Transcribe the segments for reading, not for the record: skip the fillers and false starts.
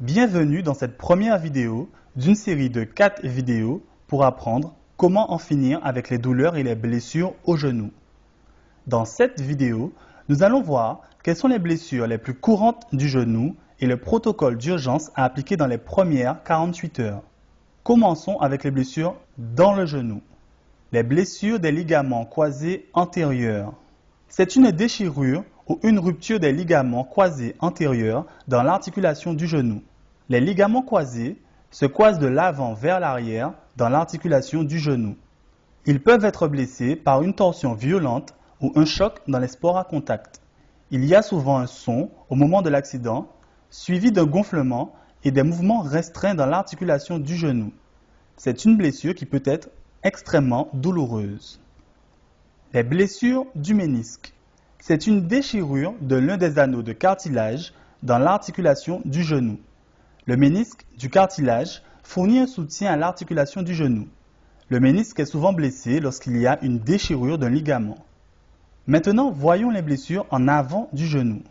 Bienvenue dans cette première vidéo d'une série de 4 vidéos pour apprendre comment en finir avec les douleurs et les blessures au genou. Dans cette vidéo, nous allons voir quelles sont les blessures les plus courantes du genou et le protocole d'urgence à appliquer dans les premières 48 heures. Commençons avec les blessures dans le genou. Les blessures des ligaments croisés antérieurs. C'est une déchirure ou une rupture des ligaments croisés antérieurs dans l'articulation du genou. Les ligaments croisés se croisent de l'avant vers l'arrière dans l'articulation du genou. Ils peuvent être blessés par une torsion violente ou un choc dans les sports à contact. Il y a souvent un son au moment de l'accident, suivi d'un gonflement et des mouvements restreints dans l'articulation du genou. C'est une blessure qui peut être extrêmement douloureuse. Les blessures du ménisque. C'est une déchirure de l'un des anneaux de cartilage dans l'articulation du genou. Le ménisque du cartilage fournit un soutien à l'articulation du genou. Le ménisque est souvent blessé lorsqu'il y a une déchirure d'un ligament. Maintenant, voyons les blessures en avant du genou.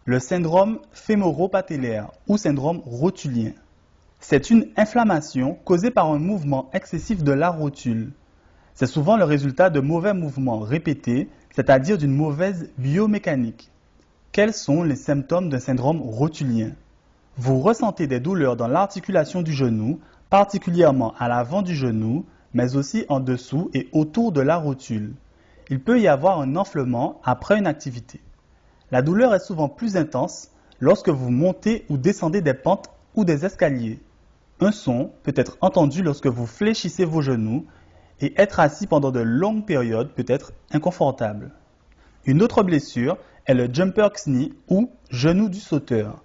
Le syndrome fémoro-patellaire ou syndrome rotulien. C'est une inflammation causée par un mouvement excessif de la rotule. C'est souvent le résultat de mauvais mouvements répétés, c'est-à-dire d'une mauvaise biomécanique. Quels sont les symptômes d'un syndrome rotulien? Vous ressentez des douleurs dans l'articulation du genou, particulièrement à l'avant du genou, mais aussi en dessous et autour de la rotule. Il peut y avoir un enflement après une activité. La douleur est souvent plus intense lorsque vous montez ou descendez des pentes ou des escaliers. Un son peut être entendu lorsque vous fléchissez vos genoux et être assis pendant de longues périodes peut être inconfortable. Une autre blessure est le jumper knee ou genou du sauteur.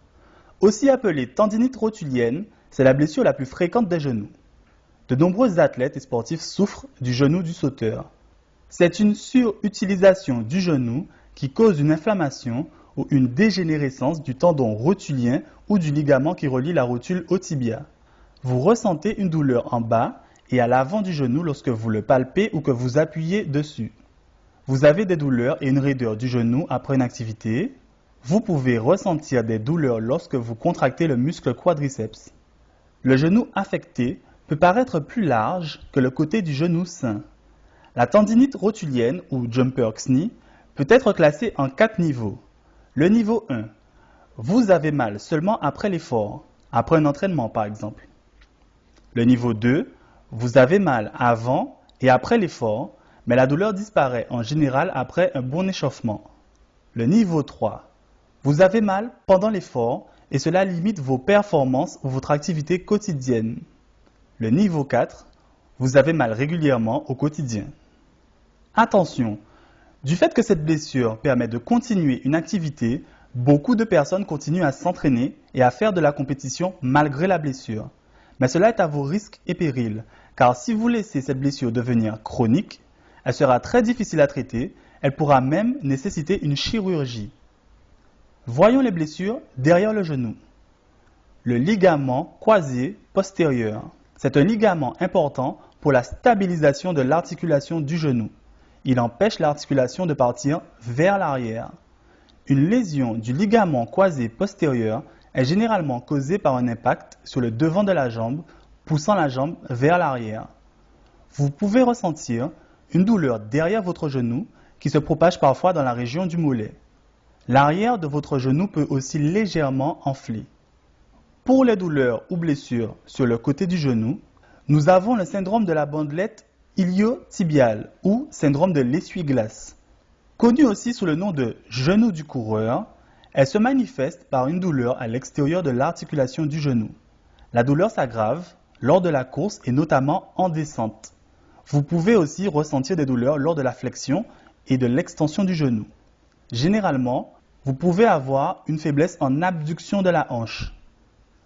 Aussi appelée tendinite rotulienne, c'est la blessure la plus fréquente des genoux. De nombreux athlètes et sportifs souffrent du genou du sauteur. C'est une surutilisation du genou qui cause une inflammation ou une dégénérescence du tendon rotulien ou du ligament qui relie la rotule au tibia. Vous ressentez une douleur en bas et à l'avant du genou lorsque vous le palpez ou que vous appuyez dessus. Vous avez des douleurs et une raideur du genou après une activité. Vous pouvez ressentir des douleurs lorsque vous contractez le muscle quadriceps. Le genou affecté peut paraître plus large que le côté du genou sain. La tendinite rotulienne ou jumper knee peut être classée en 4 niveaux. Le niveau 1. Vous avez mal seulement après l'effort, après un entraînement par exemple. Le niveau 2. Vous avez mal avant et après l'effort, mais la douleur disparaît en général après un bon échauffement. Le niveau 3. Vous avez mal pendant l'effort et cela limite vos performances ou votre activité quotidienne. Le niveau 4. Vous avez mal régulièrement au quotidien. Attention, du fait que cette blessure permet de continuer une activité, beaucoup de personnes continuent à s'entraîner et à faire de la compétition malgré la blessure. Mais cela est à vos risques et périls, car si vous laissez cette blessure devenir chronique, elle sera très difficile à traiter, elle pourra même nécessiter une chirurgie. Voyons les blessures derrière le genou. Le ligament croisé postérieur. C'est un ligament important pour la stabilisation de l'articulation du genou. Il empêche l'articulation de partir vers l'arrière. Une lésion du ligament croisé postérieur est généralement causée par un impact sur le devant de la jambe, poussant la jambe vers l'arrière. Vous pouvez ressentir une douleur derrière votre genou qui se propage parfois dans la région du mollet. L'arrière de votre genou peut aussi légèrement enfler. Pour les douleurs ou blessures sur le côté du genou, nous avons le syndrome de la bandelette iliotibiale ou syndrome de l'essuie-glace. Connu aussi sous le nom de genou du coureur, elle se manifeste par une douleur à l'extérieur de l'articulation du genou. La douleur s'aggrave lors de la course et notamment en descente. Vous pouvez aussi ressentir des douleurs lors de la flexion et de l'extension du genou. Généralement, vous pouvez avoir une faiblesse en abduction de la hanche.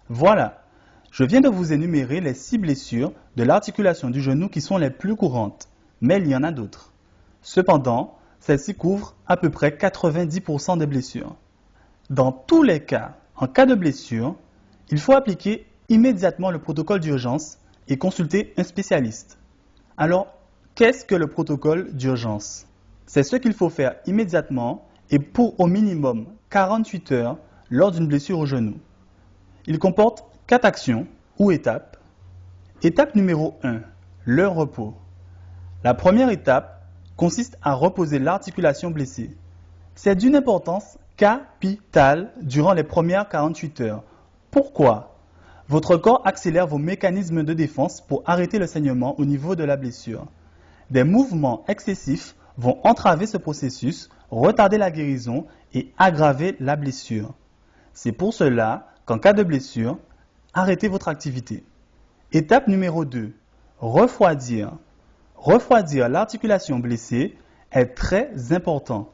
Voilà, je viens de vous énumérer les 6 blessures de l'articulation du genou qui sont les plus courantes, mais il y en a d'autres. Cependant, celles-ci couvrent à peu près 90% des blessures. Dans tous les cas, en cas de blessure, il faut appliquer immédiatement le protocole d'urgence et consulter un spécialiste. Alors, qu'est-ce que le protocole d'urgence? C'est ce qu'il faut faire immédiatement et pour au minimum 48 heures lors d'une blessure au genou. Il comporte 4 actions ou étapes. Étape numéro 1, le repos. La première étape consiste à reposer l'articulation blessée. C'est d'une importance capitale durant les premières 48 heures. Pourquoi? Votre corps accélère vos mécanismes de défense pour arrêter le saignement au niveau de la blessure. Des mouvements excessifs vont entraver ce processus, retarder la guérison et aggraver la blessure. C'est pour cela qu'en cas de blessure, arrêtez votre activité. Étape numéro 2, refroidir. Refroidir l'articulation blessée est très important.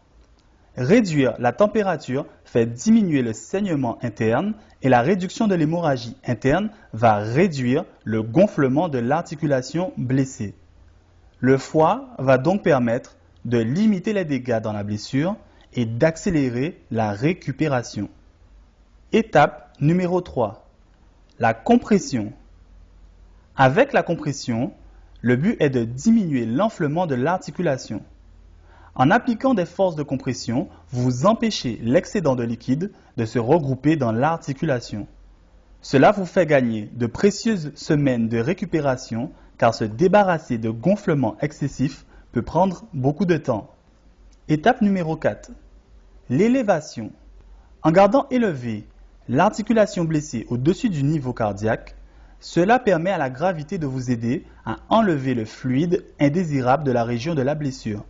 Réduire la température fait diminuer le saignement interne et la réduction de l'hémorragie interne va réduire le gonflement de l'articulation blessée. Le froid va donc permettre de limiter les dégâts dans la blessure et d'accélérer la récupération. Étape numéro 3, la compression. Avec la compression, le but est de diminuer l'enflement de l'articulation. En appliquant des forces de compression, vous empêchez l'excédent de liquide de se regrouper dans l'articulation. Cela vous fait gagner de précieuses semaines de récupération car se débarrasser de gonflement excessif peut prendre beaucoup de temps. Étape numéro 4. L'élévation. En gardant élevée l'articulation blessée au-dessus du niveau cardiaque, cela permet à la gravité de vous aider à enlever le fluide indésirable de la région de la blessure.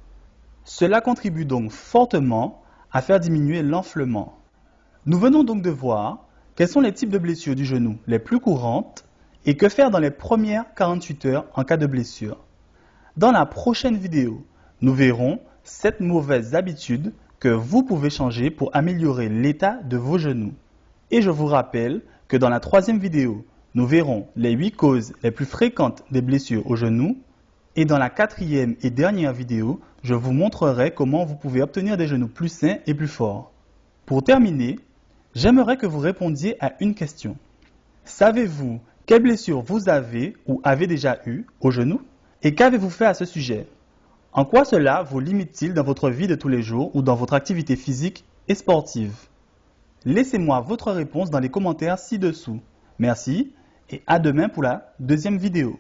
Cela contribue donc fortement à faire diminuer l'enflement. Nous venons donc de voir quels sont les types de blessures du genou les plus courantes et que faire dans les premières 48 heures en cas de blessure. Dans la prochaine vidéo, nous verrons 7 mauvaises habitudes que vous pouvez changer pour améliorer l'état de vos genoux. Et je vous rappelle que dans la 3e vidéo, nous verrons les 8 causes les plus fréquentes des blessures au genou. Et dans la 4e et dernière vidéo, je vous montrerai comment vous pouvez obtenir des genoux plus sains et plus forts. Pour terminer, j'aimerais que vous répondiez à une question. Savez-vous quelle blessure vous avez ou avez déjà eu au genou? Et qu'avez-vous fait à ce sujet? En quoi cela vous limite-t-il dans votre vie de tous les jours ou dans votre activité physique et sportive? Laissez-moi votre réponse dans les commentaires ci-dessous. Merci et à demain pour la 2e vidéo.